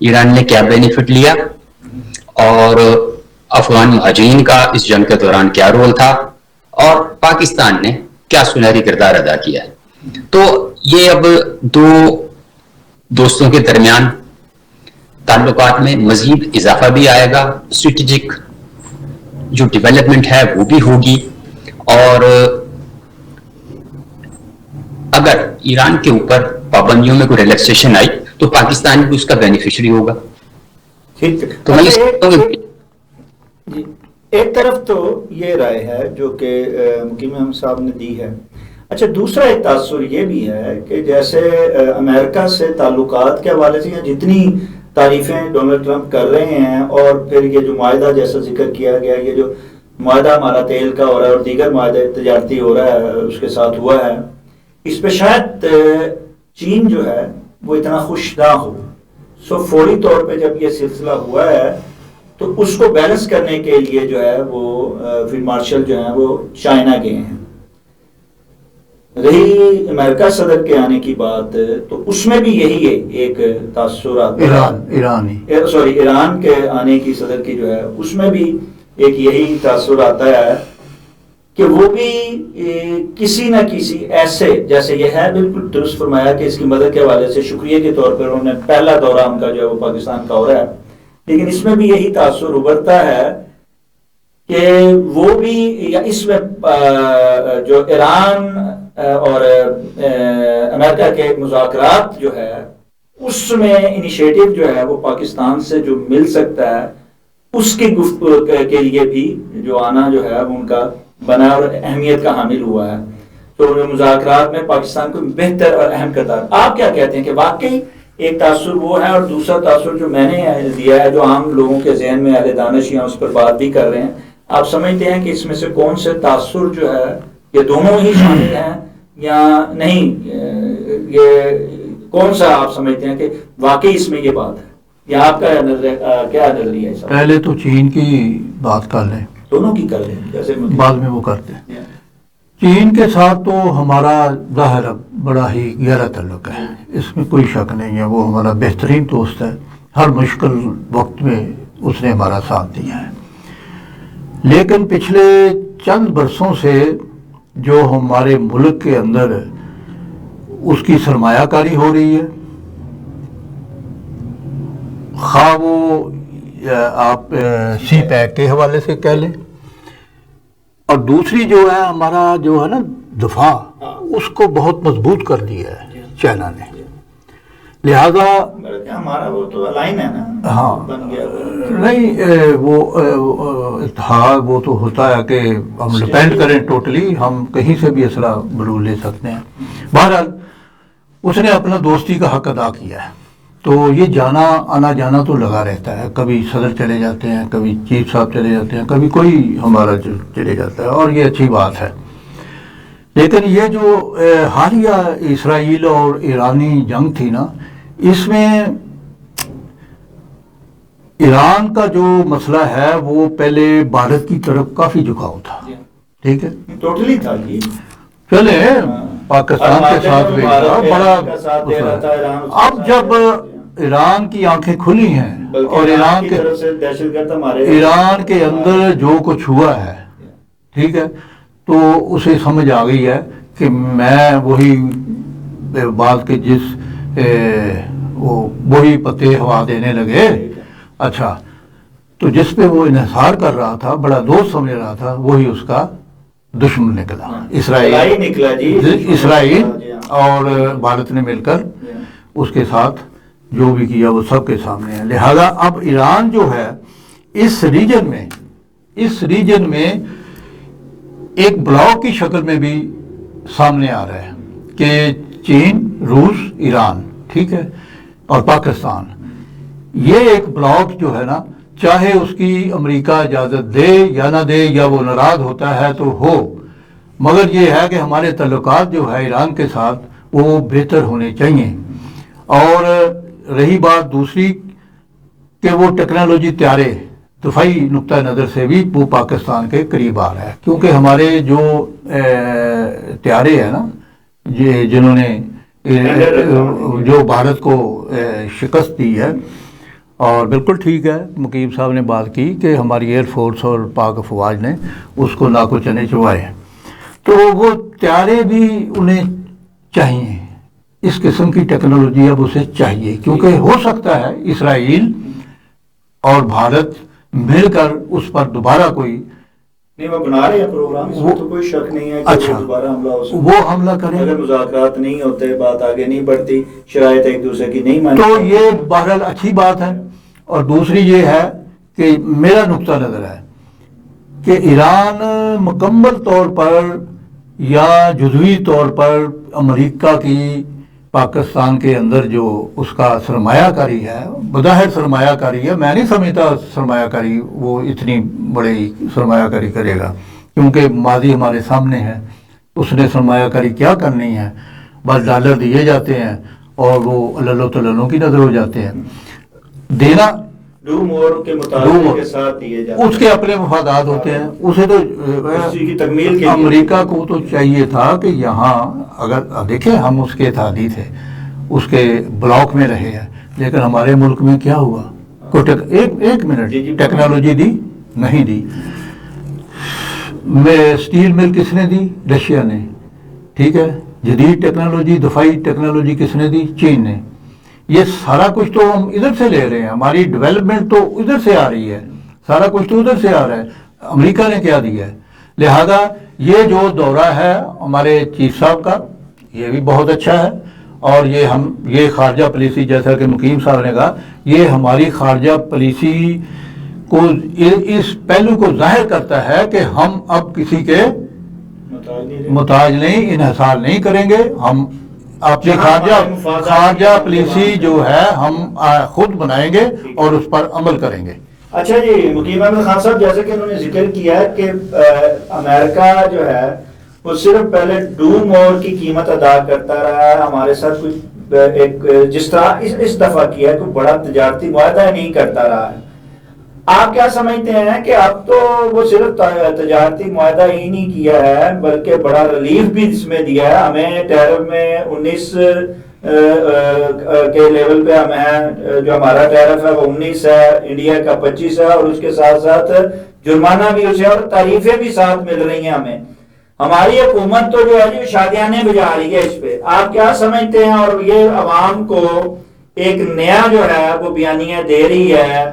ایران نے کیا بینیفٹ لیا اور افغان مہاجرین کا اس جنگ کے دوران کیا رول تھا اور پاکستان نے کیا سنہری کردار ادا کیا ہے. تو یہ اب دو دوستوں کے درمیان تعلقات میں مزید اضافہ بھی آئے گا, اسٹریٹجک جو ڈیولپمنٹ ہے وہ بھی ہوگی, اور اگر ایران کے اوپر پابندیوں میں کوئی ریلیکسیشن آئی تو پاکستان بھی اس کا بینیفیشری ہوگا. تو میں جی ایک طرف تو یہ رائے ہے جو کہ مقیم احمد صاحب نے دی ہے. اچھا دوسرا ایک تاثر یہ بھی ہے کہ جیسے امریکہ سے تعلقات کے حوالے سے جتنی تعریفیں ڈونلڈ ٹرمپ کر رہے ہیں, اور پھر یہ جو معاہدہ جیسا ذکر کیا گیا, یہ جو معاہدہ ہمارا تیل کا ہو رہا ہے اور دیگر معاہدے تجارتی ہو رہا ہے اس کے ساتھ ہوا ہے, اس پہ شاید چین جو ہے وہ اتنا خوش نہ ہو. سو فوری طور پہ جب یہ سلسلہ ہوا ہے تو اس کو بیلنس کرنے کے لیے جو ہے وہ فیلڈ مارشل جو ہیں وہ چائنا گئے ہیں. رہی امریکہ صدر کے آنے کی بات تو اس میں بھی یہی ہے ایک تاثر آتا ہے, ایران کے آنے کی صدر کی جو ہے اس میں بھی ایک یہی تاثر آتا ہے کہ وہ بھی کسی نہ کسی ایسے, جیسے یہ ہے بالکل درست فرمایا کہ اس کی مدد کے حوالے سے شکریہ کے طور پر انہوں نے پہلا دورہ ان کا جو ہے وہ پاکستان کا ہو رہا ہے, لیکن اس میں بھی یہی تاثر ابھرتا ہے کہ وہ بھی, یا اس میں جو ایران اور امریکہ کے مذاکرات جو ہے اس میں انیشیٹو جو ہے وہ پاکستان سے جو مل سکتا ہے اس کی گفتگو کے لیے بھی جو آنا جو ہے ان کا بنا اور اہمیت کا حامل ہوا ہے. تو مذاکرات میں پاکستان کو بہتر اور اہم کردار. آپ کیا کہتے ہیں کہ واقعی ایک تاثر وہ ہے, اور دوسرا تاثر جو میں نے دیا ہے جو عام لوگوں کے ذہن میں اہل دانش یا اس پر بات بھی کر رہے ہیں, آپ سمجھتے ہیں کہ اس میں سے کون سے تاثر جو ہے یہ دونوں ہی شامل ہیں یا نہیں, یہ کون سا آپ سمجھتے ہیں کہ واقعی اس میں یہ بات ہے, یا آپ کا کیا نظریہ ہے؟ پہلے تو چین کی بات کر لیں, دونوں کی کر لیں, جیسے بعد میں وہ کرتے ہیں. چین کے ساتھ تو ہمارا ظاہر بڑا ہی گہرا تعلق ہے, اس میں کوئی شک نہیں ہے. وہ ہمارا بہترین دوست ہے, ہر مشکل وقت میں اس نے ہمارا ساتھ دیا ہے. لیکن پچھلے چند برسوں سے جو ہمارے ملک کے اندر اس کی سرمایہ کاری ہو رہی ہے, خواہ وہ آپ سی پیک کے حوالے سے کہہ لیں, اور دوسری جو ہے ہمارا جو ہے نا دفاع, اس کو بہت مضبوط کر دیا ہے چائنا نے. لہذا ہمارا وہ تو لائن ہے نا, ہاں نہیں وہ اتحاد وہ تو ہوتا ہے کہ ہم ڈپینڈ کریں ٹوٹلی, ہم کہیں سے بھی اسلحہ بلول لے سکتے ہیں. بہرحال اس نے اپنا دوستی کا حق ادا کیا ہے, تو یہ جانا آنا جانا تو لگا رہتا ہے. کبھی صدر چلے جاتے ہیں, کبھی چیف صاحب چلے جاتے ہیں, کبھی کوئی ہمارا چلے جاتا ہے, اور یہ اچھی بات ہے. لیکن یہ جو حالیہ اسرائیل اور ایرانی جنگ تھی نا, اس میں ایران کا جو مسئلہ ہے وہ پہلے بھارت کی طرف کافی جھکاؤ تھا, ٹھیک ہے, ٹوٹلی تھا جی. چلے پاکستان کے ساتھ بھی بڑا. اب جب ایران کی آنکھیں کھلی ہیں اور ایران کے اندر جو کچھ ہوا ہے, ٹھیک ہے, تو اسے سمجھ آ گئی ہے کہ میں وہی بات کے جس وہی پتے ہوا دینے لگے. اچھا, تو جس پہ وہ انحصار کر رہا تھا, بڑا دوست سمجھ رہا تھا, وہی اس کا دشمن نکلا. اسرائیل اور بھارت نے مل کر اس کے ساتھ جو بھی کیا وہ سب کے سامنے ہے. لہذا اب ایران جو ہے اس ریجن میں ایک بلاک کی شکل میں بھی سامنے آ رہا ہے کہ چین, روس, ایران, ٹھیک ہے, اور پاکستان, یہ ایک بلاک جو ہے نا, چاہے اس کی امریکہ اجازت دے یا نہ دے, یا وہ ناراض ہوتا ہے تو ہو, مگر یہ ہے کہ ہمارے تعلقات جو ہے ایران کے ساتھ وہ بہتر ہونے چاہیے. اور رہی بات دوسری کہ وہ ٹیکنالوجی طیارے, دفاعی نقطہ نظر سے بھی وہ پاکستان کے قریب آ رہا ہے, کیونکہ ہمارے جو طیارے ہیں نا جنہوں نے جو بھارت کو شکست دی ہے, اور بالکل ٹھیک ہے مقیم صاحب نے بات کی کہ ہماری ایئر فورس اور پاک افواج نے اس کو ناکو چنے چبائے ہیں، تو وہ طیارے بھی انہیں چاہیے، اس قسم کی ٹیکنالوجی اب اسے چاہیے، کیونکہ ہو سکتا ہے اسرائیل اور بھارت مل کر اس پر دوبارہ کوئی نہیں، وہ بنا رہے ہیں پروگرام، اس میں تو کوئی شک نہیں ہے کہ اچھا وہ دوبارہ حملہ ہو سکتا ہے، وہ حملہ کریں، اگر مذاکرات نہیں ہوتے، بات آگے نہیں بڑھتی، شرائط ایک دوسرے کی نہیں مانتی تو یہ بہرحال اچھی بات ہے۔ اور دوسری یہ ہے کہ میرا نقطہ نظر ہے کہ ایران مکمل طور پر یا جزوی طور پر امریکہ کی پاکستان کے اندر جو اس کا سرمایہ کاری ہے، بظاہر سرمایہ کاری ہے، میں نہیں سمجھتا سرمایہ کاری وہ اتنی بڑی سرمایہ کاری کرے گا، کیونکہ ماضی ہمارے سامنے ہے، اس نے سرمایہ کاری کیا کرنی ہے، بس ڈالر دیے جاتے ہیں اور وہ اللہ تعالیٰ کی نظر ہو جاتے ہیں، دینا ڈو مور کے مطالبے کے ساتھ دیے جاتے ہیں، اس کے اپنے مفادات ہوتے ہیں، اسے تو اسی کی تکمیل کے لیے امریکہ کو تو چاہیے تھا کہ یہاں اگر دیکھیں ہم اس کے اتحادی تھے، اس کے بلاک میں رہے ہیں، لیکن ہمارے ملک میں کیا ہوا؟ ایک منٹ، ٹیکنالوجی دی نہیں دی، اسٹیل مل کس نے دی؟ رشیا نے، ٹھیک ہے، جدید ٹیکنالوجی، دفاعی ٹیکنالوجی کس نے دی؟ چین نے۔ یہ سارا کچھ تو ہم ادھر سے لے رہے ہیں، ہماری ڈیولپمنٹ تو ادھر سے آ رہی ہے، سارا کچھ تو ادھر سے آ رہا ہے، امریکہ نے کیا دیا ہے؟ لہذا یہ جو دورہ ہے ہمارے چیف صاحب کا، یہ بھی بہت اچھا ہے، اور یہ خارجہ پالیسی، جیسا کہ مقیم صاحب نے کہا، یہ ہماری خارجہ پالیسی کو اس پہلو کو ظاہر کرتا ہے کہ ہم اب کسی کے محتاج نہیں، انحصار نہیں کریں گے، ہم اپنی خارجہ پالیسی جو ہے ہم خود بنائیں گے اور اس پر عمل کریں گے۔ اچھا جی، مقیم احمد خان صاحب، جیسے کہ انہوں نے ذکر کیا ہے کہ امریکہ جو ہے وہ صرف پہلے ڈوم اور کی قیمت ادا کرتا رہا ہے، ہمارے ساتھ کوئی ایک جس طرح اس دفعہ کیا ہے کوئی بڑا تجارتی معاہدہ نہیں کرتا رہا ہے۔ آپ کیا سمجھتے ہیں کہ اب تو وہ صرف تجارتی معاہدہ ہی نہیں کیا ہے بلکہ بڑا ریلیف بھی اس میں دیا ہے؟ ہمیں ٹیرف میں 19 کے لیول پہ ہمیں جو ہمارا ٹیرف ہے وہ 19 ہے، انڈیا کا 25 ہے، اور اس کے ساتھ ساتھ جرمانہ بھی اسے اور تعریفیں بھی ساتھ مل رہی ہیں ہمیں۔ ہماری حکومت تو جو ہے جی شادیانے بجا رہی ہے اس پہ، آپ کیا سمجھتے ہیں؟ اور یہ عوام کو ایک نیا جو ہے وہ بیانیہ دے رہی ہے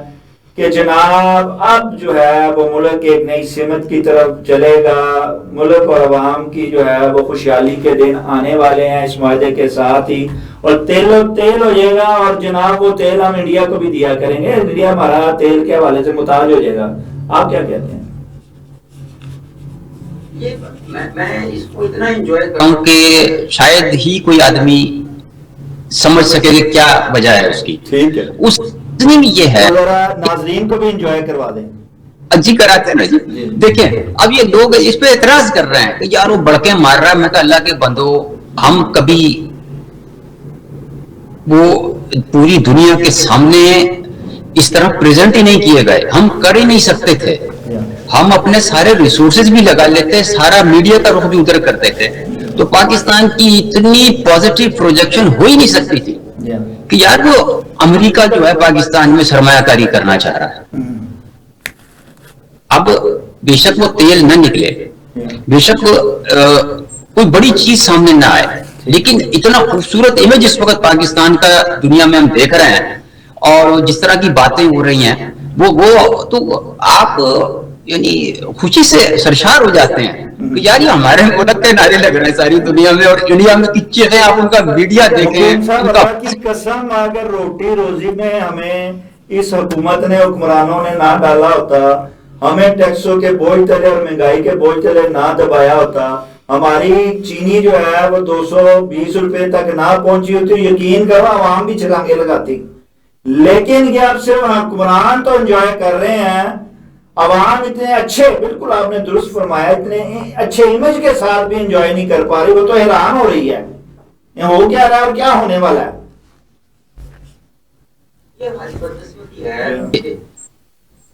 کہ جناب اب جو ہے وہ ملک ایک نئی سمت کی طرف چلے گا، ملک اور عوام کی جو ہے وہ خوشحالی کے دن آنے والے ہیں اس معاہدے کے ساتھ ہی، اور تیل ہو جائے گا، اور جناب وہ تیل ہم انڈیا کو بھی دیا کریں گے، انڈیا ہمارا تیل کے حوالے سے محتاج ہو جائے گا۔ آپ کیا کہتے ہیں؟ میں اس کو اتنا انجوائے کرتا ہوں کہ شاید ہی کوئی آدمی سمجھ سکے کہ کیا وجہ ہے اس کی۔ ٹھیک ہے، اس میں یہ ہے، ناظرین کو بھی انجوائے کروا دیں۔ جی کراتے ہیں نا جی۔ دیکھیں اب یہ لوگ اس پہ اعتراض کر رہے ہیں کہ یار وہ بڑکے مار رہا ہے، میں کہا اللہ کے بندو، ہم کبھی وہ پوری دنیا کے سامنے اس طرح پریزنٹ ہی نہیں کیے گئے، ہم کر ہی نہیں سکتے تھے، ہم اپنے سارے ریسورسز بھی لگا لیتے، سارا میڈیا کا رخ بھی ادھر کرتے تھے، تو پاکستان کی اتنی پازیٹیو پروجیکشن ہو ہی نہیں سکتی تھی کہ یار وہ امریکہ جو ہے پاکستان میں سرمایہ کاری کرنا چاہ رہا ہے۔ اب بے شک وہ تیل نہ نکلے، بے شک کوئی بڑی چیز سامنے نہ آئے، لیکن اتنا خوبصورت امیج اس وقت پاکستان کا دنیا میں ہم دیکھ رہے ہیں، اور جس طرح کی باتیں ہو رہی ہیں وہ تو آپ یعنی خوشی سے سرشار ہو جاتے ہیں کہ یار یہ ہمارے ملک کے نعرے لگ رہے ہیں ساری دنیا میں، اور انڈیا میں کچھ چیزیں آپ ان کا میڈیا دیکھیں، ان کا کی قسم اگر روٹی روزی میں ہمیں اس حکومت نے، حکمرانوں نے نہ ڈالا ہوتا، ہمیں ٹیکسوں کے بوجھ تلے اور مہنگائی کے بوجھ تلے نہ دبایا ہوتا، ہماری چینی جو ہے وہ 220 روپے تک نہ پہنچی ہوتی، یقین کرو عوام بھی چھلانگے لگاتی۔ لیکن یہ اب صرف حکمران تو انجوائے کر رہے ہیں، عوام اتنے اچھے، بالکل آپ نے درست فرمایا، اتنے اچھے امیج کے ساتھ بھی انجوائے نہیں کر پا رہی، وہ تو حیران ہو رہی ہے یہ ہو کیا رہا ہے اور کیا ہونے والا ہے۔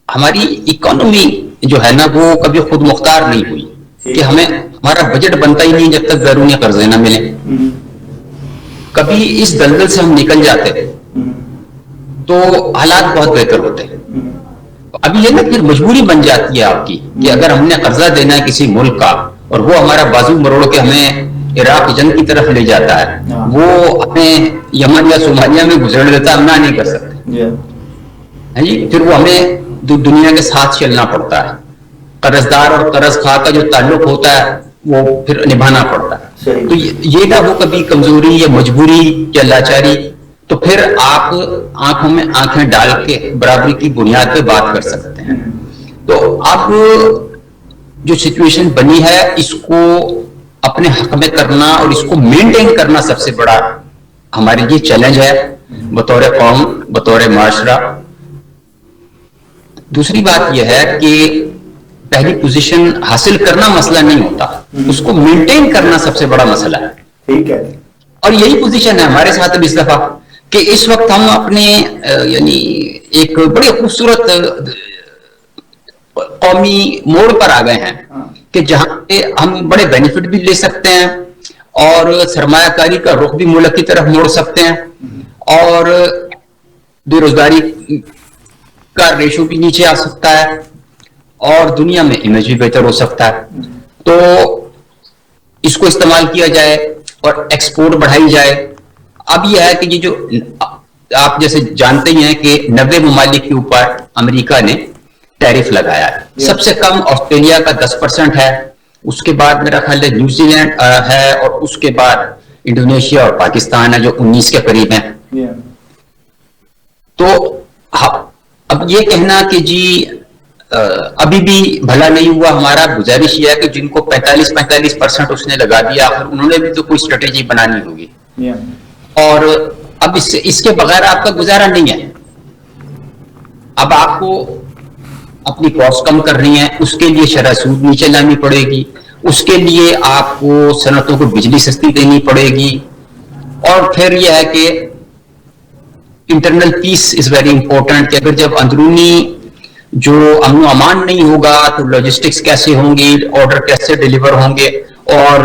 ہماری اکانومی جو ہے نا وہ کبھی خود مختار نہیں ہوئی کہ ہمارا بجٹ بنتا ہی نہیں جب تک بیرونی قرضے نہ ملیں، کبھی اس دلدل سے ہم نکل جاتے تو حالات بہت بہتر ہوتے ہیں. اب یہ نا پھر مجبوری بن جاتی ہے آپ کی کہ اگر ہم نے قرضہ دینا ہے کسی ملک کا اور وہ ہمارا بازو مروڑ کے ہمیں عراق جنگ کی طرف لے جاتا ہے, وہ ہمیں یمن یا صومالیہ میں گزر دیتا ہے, ہم نہ نہیں کر سکتے جی, پھر وہ ہمیں دنیا کے ساتھ چلنا پڑتا ہے. قرض دار اور قرض خواہ کا جو تعلق ہوتا ہے وہ پھر نبھانا پڑتا ہے. تو یہ نہ وہ کبھی کمزوری یا مجبوری یا لاچاری, تو پھر آپ آنکھوں میں آنکھیں ڈال کے برابری کی بنیاد پہ بات کر سکتے ہیں. تو اب جو سچویشن بنی ہے اس کو اپنے حق میں کرنا اور اس کو مینٹین کرنا سب سے بڑا ہمارے لیے چیلنج ہے بطور قوم, بطور معاشرہ. دوسری بات یہ ہے کہ پہلی پوزیشن حاصل کرنا مسئلہ نہیں ہوتا, اس کو مینٹین کرنا سب سے بڑا مسئلہ ہے. ٹھیک ہے, اور یہی پوزیشن ہے ہمارے ساتھ اب اس دفعہ کہ اس وقت ہم اپنے یعنی ایک بڑی خوبصورت قومی موڑ پر آ گئے ہیں کہ جہاں پہ ہم بڑے بینیفٹ بھی لے سکتے ہیں اور سرمایہ کاری کا رخ بھی ملک کی طرف موڑ سکتے ہیں اور بے روزگاری کا ریشو بھی نیچے آ سکتا ہے اور دنیا میں امیج بھی بہتر ہو سکتا ہے. تو اس کو استعمال کیا جائے اور ایکسپورٹ بڑھائی جائے. اب یہ ہے کہ یہ جو آپ جیسے جانتے ہی ہیں کہ 90 ممالک کے اوپر امریکہ نے ٹیرف لگایا ہے. سب سے کم آسٹریلیا کا 10% ہے, اس کے بعد میرا خیال ہے نیوزی لینڈ ہے اور اس کے بعد انڈونیشیا اور پاکستان ہے جو 19 کے قریب ہیں. تو اب یہ کہنا کہ جی ابھی بھی بھلا نہیں ہوا, ہمارا گزارش یہ ہے کہ جن کو 45% اس نے لگا دیا آخر انہوں نے بھی تو کوئی اسٹریٹجی بنانی ہوگی اور اب اس کے بغیر آپ کا گزارا نہیں ہے. اب آپ کو اپنی کاسٹ کم کرنی ہے, اس کے لیے شرح سود نیچے لانی پڑے گی, اس کے لیے آپ کو صنعتوں کو بجلی سستی دینی پڑے گی اور پھر یہ ہے کہ internal peace is very important کہ اگر جب اندرونی جو امن و امان نہیں ہوگا تو لاجسٹکس کیسے ہوں گی, آرڈر کیسے ڈیلیور ہوں گے اور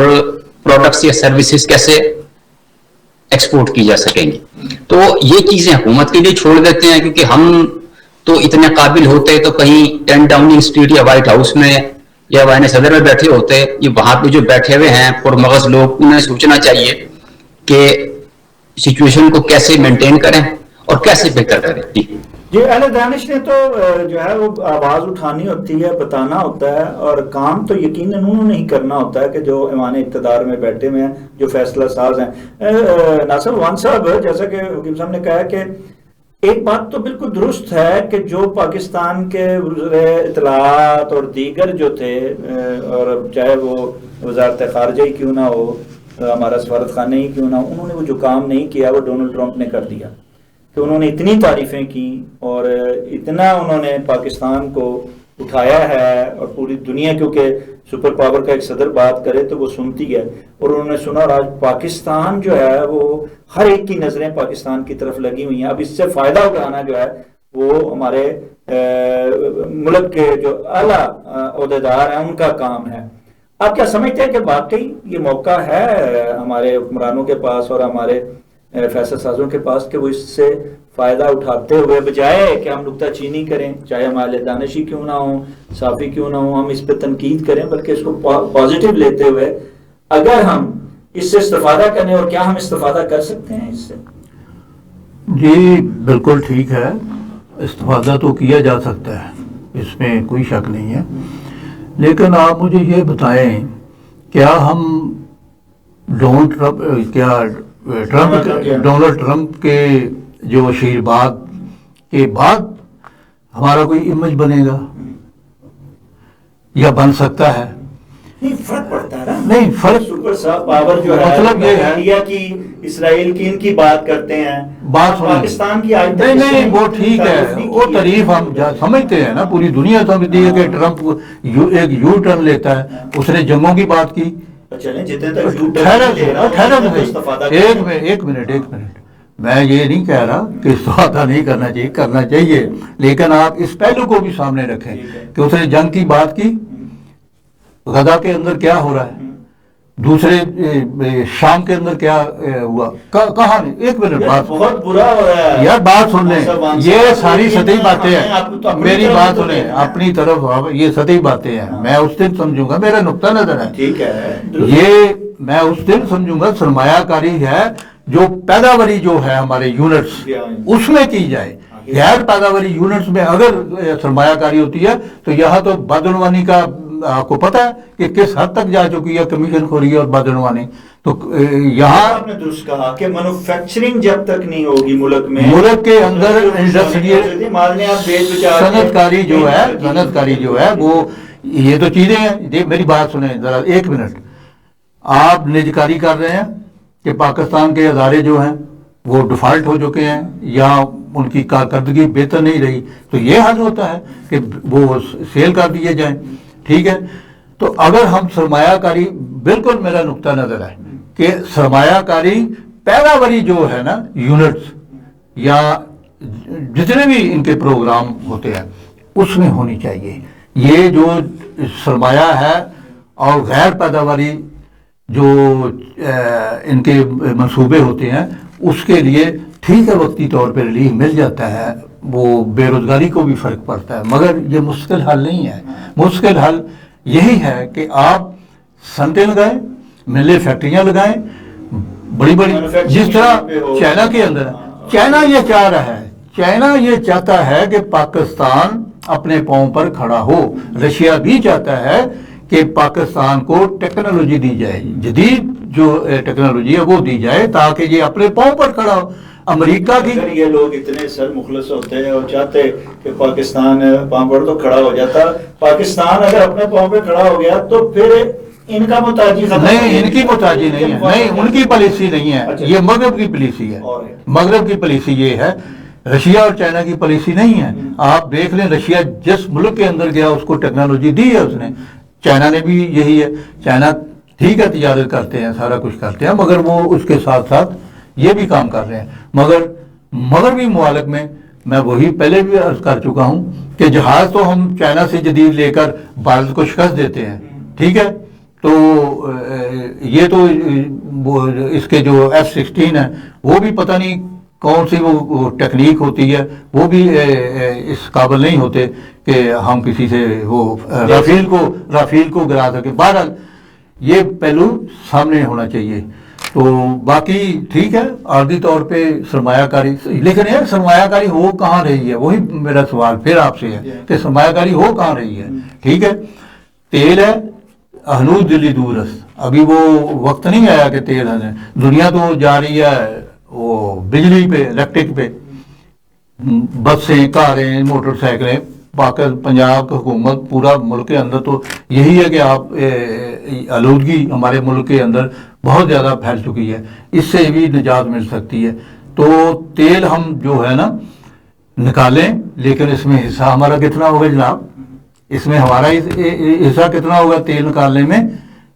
پروڈکٹس یا سروسز کیسے ایکسپورٹ کی جا سکیں گی. تو یہ چیزیں حکومت کے لیے چھوڑ دیتے ہیں کیونکہ ہم تو اتنے قابل ہوتے تو کہیں 10 ڈاؤننگ اسٹریٹ یا وائٹ ہاؤس میں یا وائن صدر میں بیٹھے ہوتے. یہ وہاں پہ جو بیٹھے ہوئے ہیں پرمغز لوگ, انہیں سوچنا چاہیے کہ سچویشن کو کیسے مینٹین کریں اور کیسے بہتر کریں. جی اہل دانش نے تو جو ہے وہ آواز اٹھانی ہوتی ہے, بتانا ہوتا ہے اور کام تو یقیناً انہوں نے ہی کرنا ہوتا ہے کہ جو ایوان اقتدار میں بیٹھے ہوئے ہیں, جو فیصلہ ساز ہیں. ناصر وان صاحب, جیسا کہ حکیم صاحب نے کہا کہ ایک بات تو بالکل درست ہے کہ جو پاکستان کے اطلاعات اور دیگر جو تھے, اور چاہے وہ وزارت خارجہ ہی کیوں نہ ہو, ہمارا سفارت خانہ ہی کیوں نہ ہو, انہوں نے وہ جو کام نہیں کیا وہ ڈونلڈ ٹرمپ نے کر دیا. کہ انہوں نے اتنی تعریفیں کی اور اتنا انہوں نے پاکستان کو اٹھایا ہے اور پوری دنیا, کیونکہ سپر پاور کا ایک صدر بات کرے تو وہ سنتی ہے, اور انہوں نے سنا اور آج پاکستان جو ہے وہ ہر ایک کی نظریں پاکستان کی طرف لگی ہوئی ہیں. اب اس سے فائدہ اٹھانا جو ہے وہ ہمارے ملک کے جو اعلیٰ عہدیدار ہیں ان کا کام ہے. آپ کیا سمجھتے ہیں کہ واقعی یہ موقع ہے ہمارے حکمرانوں کے پاس اور ہمارے فیصلہ سازوں کے پاس کہ وہ اس سے فائدہ اٹھاتے ہوئے بجائے کہ ہم نکتہ چینی کریں, چاہے ہمارے دانشی کیوں نہ ہوں, صافی کیوں نہ ہوں, ہم اس پہ تنقید کریں, بلکہ اس کو پازیٹیو لیتے ہوئے اگر ہم اس سے استفادہ کریں, اور کیا ہم استفادہ کر سکتے ہیں اس سے؟ جی بالکل ٹھیک ہے, استفادہ تو کیا جا سکتا ہے, اس میں کوئی شک نہیں ہے. لیکن آپ مجھے یہ بتائیں کیا ہم ڈونلڈ ٹرمپ کے جو آشیرواد کے بعد ہمارا کوئی امیج بنے گا یا بن سکتا ہے؟ نہیں, فرق پڑتا ہے نا. نہیں فرق, سپر پاور جو ہے مطلب یہ ہے انڈیا کی, اسرائیل کی, ان کی بات کرتے ہیں, بات پاکستان کی آج نہیں وہ ٹھیک ہے, وہ تعریف ہم سمجھتے ہیں نا, پوری دنیا سمجھتی ہے کہ ٹرمپ ایک یو ٹرن لیتا ہے. اس نے جنگوں کی بات کی. ایک منٹ میں یہ نہیں کہہ رہا کہ استفادہ نہیں کرنا چاہیے, کرنا چاہیے, لیکن آپ اس پہلو کو بھی سامنے رکھیں کہ اس نے جنگ کی بات کی. غزہ کے اندر کیا ہو رہا ہے, دوسرے شام کے اندر کیا ہوا کہاں نہیں. ایک منٹ بات, بہت برا ہو رہا ہے یار بات سن لیں, یہ ساری سطحی باتیں آپ تو ہیں, اپنی میری طرف بات سے سنیں بولیں. اپنی طرف, یہ سطحی باتیں ہیں, میں اس دن سمجھوں گا, میرا نقطہ نظر ہے, ٹھیک ہے, یہ میں اس دن سمجھوں گا سرمایہ کاری ہے جو پیداواری جو ہے ہمارے یونٹس اس میں کی جائے. غیر پیداواری یونٹس میں اگر سرمایہ کاری ہوتی ہے تو یہاں تو بدعنوانی کا آپ کو پتا ہے کہ کس حد تک جا چکی ہے کمیشن خوری اور بدعنوانی. تو یہاں آپ نے درست کہا کہ مینوفیکچرنگ جب تک نہیں ہوگی ملک کے اندر انڈسٹریل صنعت کاری جو ہے وہ یہ تو چیزیں ہیں. میری بات سنیں ذرا ایک منٹ, آپ نجکاری کر رہے ہیں کہ پاکستان کے ادارے جو ہیں وہ ڈیفالٹ ہو چکے ہیں یا ان کی کارکردگی بہتر نہیں رہی, تو یہ حل ہوتا ہے کہ وہ سیل کر دیے جائیں. ٹھیک ہے, تو اگر ہم سرمایہ کاری, بالکل میرا نقطہ نظر ہے کہ سرمایہ کاری پیداواری جو ہے نا یونٹس یا جتنے بھی ان کے پروگرام ہوتے ہیں اس میں ہونی چاہیے. یہ جو سرمایہ ہے اور غیر پیداواری جو ان کے منصوبے ہوتے ہیں اس کے لیے ٹھیک ہے وقتی طور پہ ریلیف مل جاتا ہے, وہ بے روزگاری کو بھی فرق پڑتا ہے, مگر یہ مشکل حل نہیں ہے. مشکل حل یہی ہے کہ آپ صنعتیں لگائیں, ملیں فیکٹریاں لگائیں بڑی بڑی, جس طرح چائنا کے اندر. چائنا یہ چاہ رہا ہے, چائنا یہ چاہتا ہے کہ پاکستان اپنے پاؤں پر کھڑا ہو. رشیا بھی چاہتا ہے کہ پاکستان کو ٹیکنالوجی دی جائے, جدید جو ٹیکنالوجی ہے وہ دی جائے تاکہ یہ اپنے پاؤں پر کھڑا ہو. امریکہ کی اگر یہ لوگ اتنے سر مخلص ہوتے ہیں اور چاہتے کہ پاکستان پاؤں پر تو کھڑا ہو جاتا, پاکستان اگر اپنے پاؤں پہ کھڑا ہو گیا تو پھر ان کا محتاجی نہیں, ان کی محتاجی نہیں ہے, نہیں ان کی پالیسی نہیں ہے, یہ مغرب کی پالیسی ہے. مغرب کی پالیسی یہ ہے, رشیا اور چائنا کی پالیسی نہیں ہے. آپ دیکھ لیں رشیا جس ملک کے اندر گیا اس کو ٹیکنالوجی دی ہے اس نے, چائنا نے بھی یہی ہے. چائنا ٹھیک ہے تجارت کرتے ہیں, سارا کچھ کرتے ہیں, مگر وہ اس کے ساتھ ساتھ یہ بھی کام کر رہے ہیں. مگر مغربی ممالک میں وہی پہلے بھی عرض کر چکا ہوں کہ جہاز تو ہم چائنا سے جدید لے کر بھارت کو شکست دیتے ہیں. ٹھیک ہے, تو یہ تو اس کے جو F-16 ہے وہ بھی پتہ نہیں کون سی وہ ٹیکنیک ہوتی ہے, وہ بھی اس قابل نہیں ہوتے کہ ہم کسی سے وہ رافیل کو گرا سکیں. بہرحال یہ پہلو سامنے ہونا چاہیے. تو باقی ٹھیک ہے عارضی طور پہ سرمایہ کاری, لیکن یہ سرمایہ کاری ہو کہاں رہی ہے, وہی میرا سوال پھر آپ سے ہے کہ سرمایہ کاری ہو کہاں رہی ہے. ٹھیک ہے, تیل ہے ہنوز دلی دور است, ابھی وہ وقت نہیں آیا کہ تیل ہے. دنیا تو جا رہی ہے وہ بجلی پہ, الیکٹرک پہ, بسیں, کاریں, موٹر سائیکلیں. پنجاب کی حکومت پورا ملک کے اندر تو یہی ہے کہ آپ آلودگی ہمارے ملک کے اندر بہت زیادہ پھیل چکی ہے, اس سے بھی نجات مل سکتی ہے. تو تیل ہم جو ہے نا نکالیں, لیکن اس میں حصہ ہمارا کتنا ہوگا جناب, اس میں ہمارا حصہ کتنا ہوگا تیل نکالنے میں.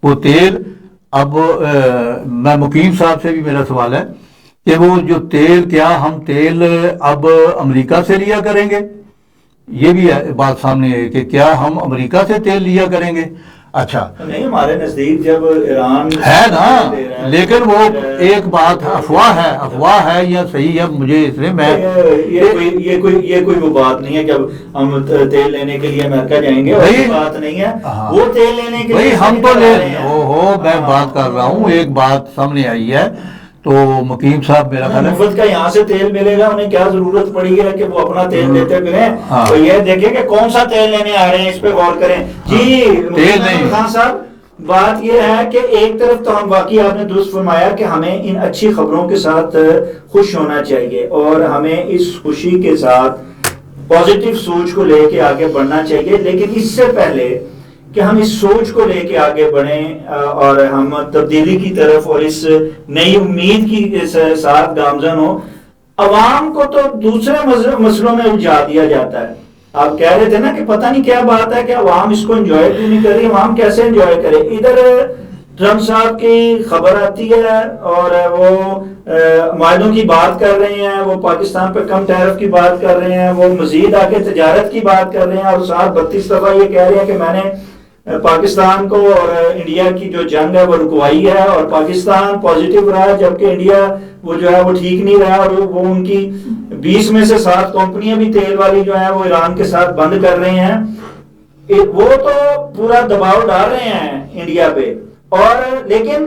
وہ تیل اب میں مقیم صاحب سے بھی میرا سوال ہے کہ وہ جو تیل, کیا ہم تیل اب امریکہ سے لیا کریں گے, یہ بھی بات سامنے ہے کہ کیا ہم امریکہ سے تیل لیا کریں گے. اچھا نہیں, ہمارے نزدیک جب ایران ہے نا, لیکن وہ ایک بات افواہ ہے یا صحیح ہے, مجھے اس لیے میں یہ کوئی وہ بات نہیں ہے کہ اب ہم تیل لینے کے لیے امریکہ جائیں گے, وہی بات نہیں ہے. وہ تیل لینے کے لیے ہم تو میں بات کر رہا ہوں, ایک بات سامنے آئی ہے. تو مقیم صاحب میرا خیال ہے مفت کا یہاں سے تیل ملے گا, انہیں کیا ضرورت پڑی ہے کہ وہ اپنا تیل دیتے پھریں. تو یہ دیکھیں کہ کون سا تیل لینے آ رہے ہیں, اس پہ غور کریں. جی تیل نہیں خان صاحب, بات یہ ہے کہ ایک طرف تو ہم واقعی آپ نے درست فرمایا کہ ہمیں ان اچھی خبروں کے ساتھ خوش ہونا چاہیے اور ہمیں اس خوشی کے ساتھ پازیٹیو سوچ کو لے کے آگے بڑھنا چاہیے. لیکن اس سے پہلے کہ ہم اس سوچ کو لے کے آگے بڑھیں اور ہم تبدیلی کی طرف اور اس نئی امید کی ساتھ گامزن ہو, عوام کو تو دوسرے مسئلوں میں الجھا دیا جاتا ہے. آپ کہہ رہے تھے نا کہ پتہ نہیں کیا بات ہے کہ عوام اس کو انجوائے کیوں نہیں کر رہی, عوام کیسے انجوائے کرے. ادھر ٹرمپ صاحب کی خبر آتی ہے اور وہ معاہدوں کی بات کر رہے ہیں, وہ پاکستان پہ کم ٹیرف کی بات کر رہے ہیں, وہ مزید آگے تجارت کی بات کر رہے ہیں, اور ساتھ 32 دفعہ یہ کہہ رہے ہیں کہ میں نے پاکستان کو اور انڈیا کی جو جنگ ہے وہ رکوائی ہے، اور پاکستان پازیٹیو رہا، جبکہ انڈیا وہ جو ہے وہ ٹھیک نہیں رہا، اور وہ ان کی 20 میں سے 7 کمپنیاں بھی تیل والی جو ہیں وہ ایران کے ساتھ بند کر رہے ہیں. وہ تو پورا دباؤ ڈال رہے ہیں انڈیا پہ، اور لیکن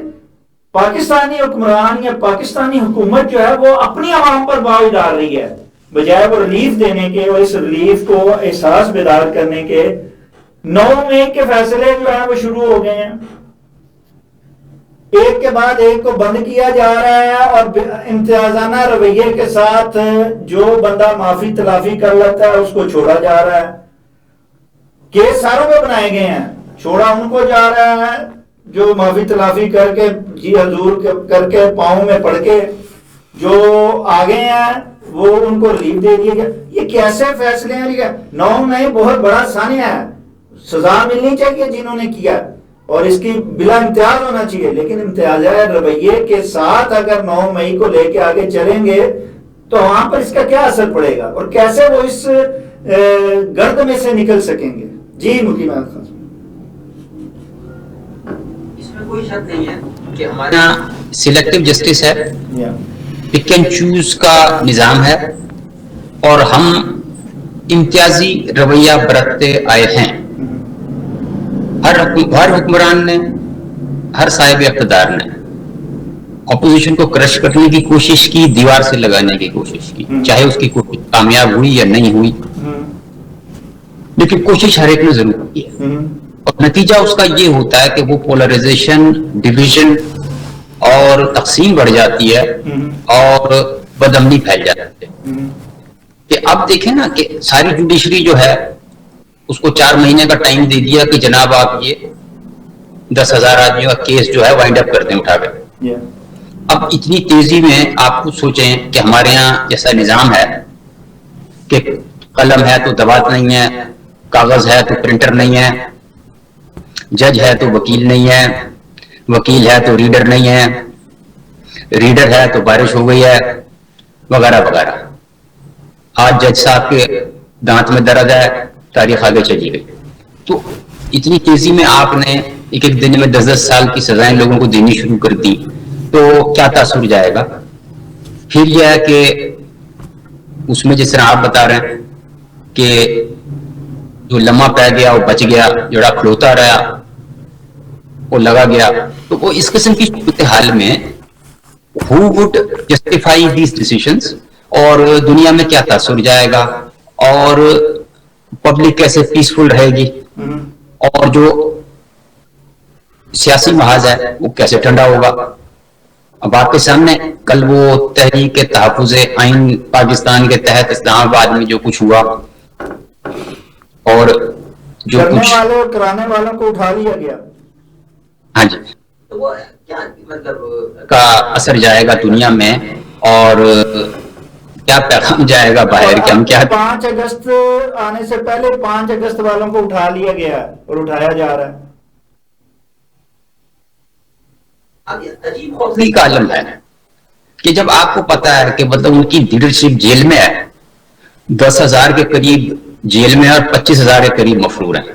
پاکستانی حکمران یا پاکستانی حکومت جو ہے وہ اپنی عوام پر بوجھ ڈال رہی ہے، بجائے وہ ریلیف دینے کے اور اس ریلیف کو احساس بیدار کرنے کے. 9 مئی کے فیصلے جو ہیں وہ شروع ہو گئے ہیں، ایک کے بعد ایک کو بند کیا جا رہا ہے، اور امتیازانہ رویے کے ساتھ جو بندہ معافی تلافی کر لیتا ہے اس کو چھوڑا جا رہا ہے. کیس ساروں پہ بنائے گئے ہیں، چھوڑا ان کو جا رہا ہے جو معافی تلافی کر کے جی حضور کر کے پاؤں میں پڑھ کے جو آگے ہیں وہ ان کو ریلیف دے دیا گیا. یہ کیسے فیصلے ہیں؟ 9 مئی بہت بڑا سانحہ ہے، سزا ملنی چاہیے جنہوں نے کیا، اور اس کی بلا امتیاز ہونا چاہیے، لیکن امتیاز رویے کے ساتھ اگر 9 مئی کو لے کے آگے چلیں گے تو وہاں پر اس کا کیا اثر پڑے گا، اور کیسے وہ اس گرد میں سے نکل سکیں گے. جی مقیم خان، اس میں کوئی شک نہیں ہے کہ ہمارا سلیکٹو جسٹس ہے، پک اینڈ چوز کا نظام ہے، اور ہم امتیازی رویہ برتتے آئے ہیں. ہر حکمران نے، ہر صاحب اقتدار نے اپوزیشن کو کرش کرنے کی کوشش کی، دیوار سے لگانے کی کوشش کی، چاہے اس کی کوشش کامیاب ہوئی یا نہیں ہوئی، لیکن کوشش ہر ایک نے ضرور کی ہے. اور نتیجہ اس کا یہ ہوتا ہے کہ وہ پولرائزیشن، ڈویژن اور تقسیم بڑھ جاتی ہے، اور بدامنی پھیل جاتی ہے. کہ اب دیکھیں نا کہ ساری جوڈیشری جو ہے اس کو 4 مہینے کا ٹائم دے دیا کہ جناب آپ یہ 10,000 آدمیوں کا کیس جو ہے وائنڈ اپ کرتے ہیں اٹھا کر. اب اتنی تیزی میں آپ خود سوچیں کہ ہمارے یہاں جیسا نظام ہے کہ قلم ہے تو دوات نہیں ہے، کاغذ ہے تو پرنٹر نہیں ہے، جج ہے تو وکیل نہیں ہے، وکیل ہے تو ریڈر نہیں ہے، ریڈر ہے تو بارش ہو گئی ہے، وغیرہ وغیرہ. آج جج صاحب کے دانت میں درد ہے، تاریخ آگے چلی گئی. تو اتنی تیزی میں آپ نے ایک ایک دن میں 10-10 سال کی سزائیں لوگوں کو دینی شروع کر دی، تو کیا تاثر جائے گا؟ پھر یہ ہے کہ اس میں جس طرح آپ بتا رہے ہیں کہ جو لمحہ پہ گیا وہ بچ گیا، جڑا کھلوتا رہا وہ لگا گیا. تو وہ اس قسم کی صورتحال میں who would justify these decisions، اور دنیا میں کیا تاثر جائے گا، اور پبلک کیسے پیسفل رہے گی، اور جو سیاسی محاذ ہے وہ کیسے ٹھنڈا ہوگا. اب آپ کے سامنے کل وہ تحریک تحفظ آئین پاکستان کے تحت اسلام آباد میں جو کچھ ہوا، اور جو کچھ والے اور کرانے والوں کو اٹھا لیا گیا. ہاں جی، تو وہ کیا مطلب کا اثر جائے گا دنیا میں، اور کیا پیغام جائے گا باہر کہ ہم کیا. 5 اگست آنے سے پہلے 5 اگست والوں کو اٹھا لیا گیا اور اٹھایا جا رہا ہے. اب یہ عجیب خوفی کا عالم ہے کہ جب آپ کو پتا ہے کہ مطلب ان کی لیڈرشپ جیل میں ہے، 10,000 کے قریب جیل میں اور 25,000 کے قریب مفرور ہیں،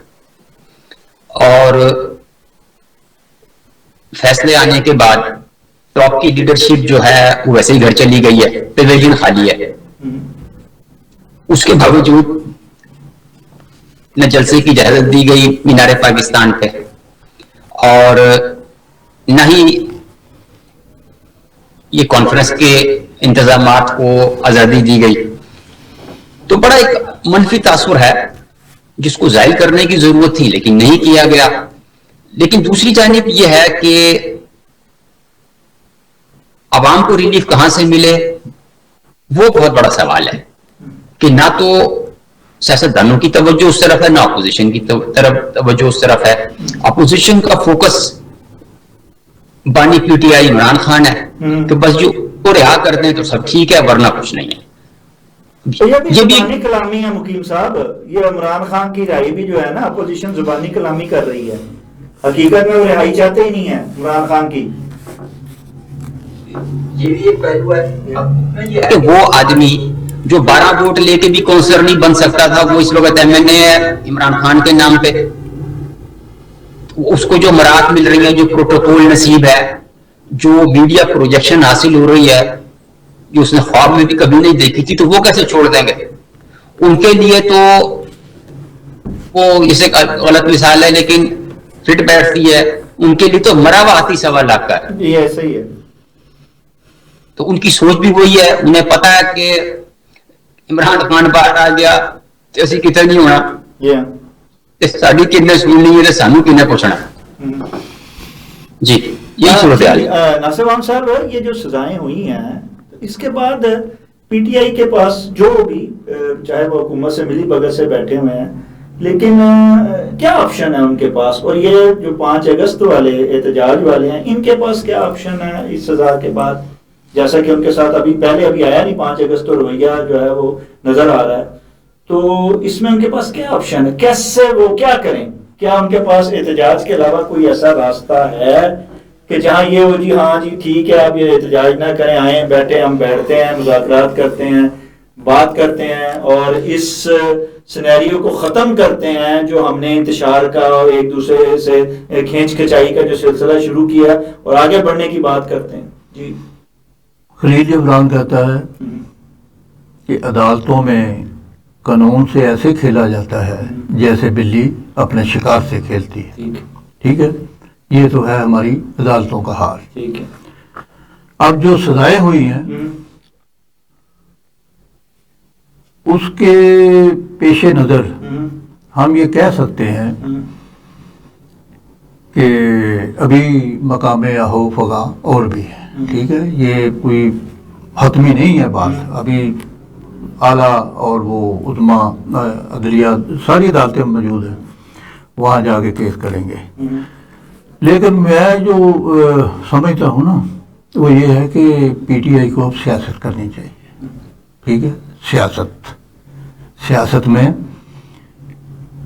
اور فیصلے آنے کے بعد ٹاپ کی لیڈرشپ جو ہے وہ ویسے ہی گھر چلی گئی ہے، پویلین خالی ہے. اس کے باوجود نہ جلسے کی اجازت دی گئی مینار پاکستان پہ، اور نہ ہی یہ کانفرنس کے انتظامات کو آزادی دی گئی. تو بڑا ایک منفی تاثر ہے جس کو ظاہر کرنے کی ضرورت تھی لیکن نہیں کیا گیا. لیکن دوسری جانب یہ ہے کہ عوام کو ریلیف کہاں سے ملے، وہ بہت بڑا سوال ہے کہ نہ تو سیاستدانوں کی توجہ اس طرف ہے، نہ اپوزیشن کی طرف توجہ اس طرف ہے. اپوزیشن کا فوکس بانی P T I Imran Khan ہے کہ بس جو کو رہا کر دیں تو سب ٹھیک ہے، ورنہ کچھ نہیں ہے. یہ بھی زبانی کلامی ہے مقیم صاحب. یہ عمران خان کی رہائی بھی جو ہے نا، اپوزیشن زبانی کلامی کر رہی ہے، حقیقت میں وہ رہائی چاہتے ہی نہیں ہے عمران خان کی. یہ بھی ایک پہلو ہے کہ وہ آدمی جو 12 ووٹ لے کے بھی کونسلر نہیں بن سکتا تھا، وہ اس وقت ایم این اے ہے عمران خان کے نام پہ. اس کو جو مراحت مل رہی ہیں, جو پروٹوکول نصیب ہے, جو میڈیا پروجیکشن حاصل ہو رہی ہے, جو اس نے خواب میں بھی کبھی نہیں دیکھی تھی, تو وہ کیسے چھوڑ دیں گے؟ ان کے لیے تو وہ اسے غلط مثال ہے لیکن فٹ بیٹھتی ہے, ان کے لیے تو مرا ہوا ہاتھی 1.25 لاکھ کا ہے. یہ ایسا ہی ہے. تو ان کی سوچ بھی وہی ہے, انہیں پتا ہے کہ عمران خان باہر آ گیا تو اسی کتنا نہیں ہونا, ساری کتنے سننی ہے تو سانو کتنے پوچھنا. جی یہی صورت حال ہے. ناصر عام صاحب, یہ جو سزائیں ہوئی ہیں اس کے بعد پی ٹی آئی کے پاس جو بھی, چاہے وہ حکومت سے ملی بغل سے بیٹھے ہوئے ہیں, لیکن کیا آپشن ہے ان کے پاس؟ اور یہ جو 5 اگست والے احتجاج والے ہیں, ان کے پاس کیا آپشن ہے اس سزا کے بعد؟ جیسا کہ ان کے ساتھ ابھی آیا نہیں 5 اگست تو رویہ جو ہے وہ نظر آ رہا ہے, تو اس میں ان کے پاس کیا آپشن ہے؟ کیسے وہ کیا کریں؟ کیا ان کے پاس احتجاج کے علاوہ کوئی ایسا راستہ ہے کہ جہاں یہ ہو جی ہاں جی ٹھیک ہے آپ یہ احتجاج نہ کریں, آئیں بیٹھے, ہم بیٹھتے ہیں, مذاکرات کرتے ہیں, بات کرتے ہیں اور اس سینیریو کو ختم کرتے ہیں جو ہم نے انتشار کا اور ایک دوسرے سے کھینچ کھچائی کا جو سلسلہ شروع کیا, اور آگے بڑھنے کی بات کرتے ہیں؟ جی خلیل جبران کہتا ہے کہ عدالتوں میں قانون سے ایسے کھیلا جاتا ہے جیسے بلی اپنے شکار سے کھیلتی ہے. ٹھیک ہے, یہ تو ہے ہماری عدالتوں کا حال. ٹھیک ہے. اب جو سزائیں ہوئی ہیں اس کے پیش نظر ہم یہ کہہ سکتے ہیں کہ ابھی مقام آہو فغاں اور بھی ہے. ٹھیک ہے, یہ کوئی حتمی نہیں ہے بات. ابھی اعلیٰ اور وہ عظما عدلیہ ساری عدالتیں موجود ہیں, وہاں جا کے کیس کریں گے. لیکن میں جو سمجھتا ہوں نا وہ یہ ہے کہ پی ٹی آئی کو اب سیاست کرنی چاہیے. ٹھیک ہے, سیاست میں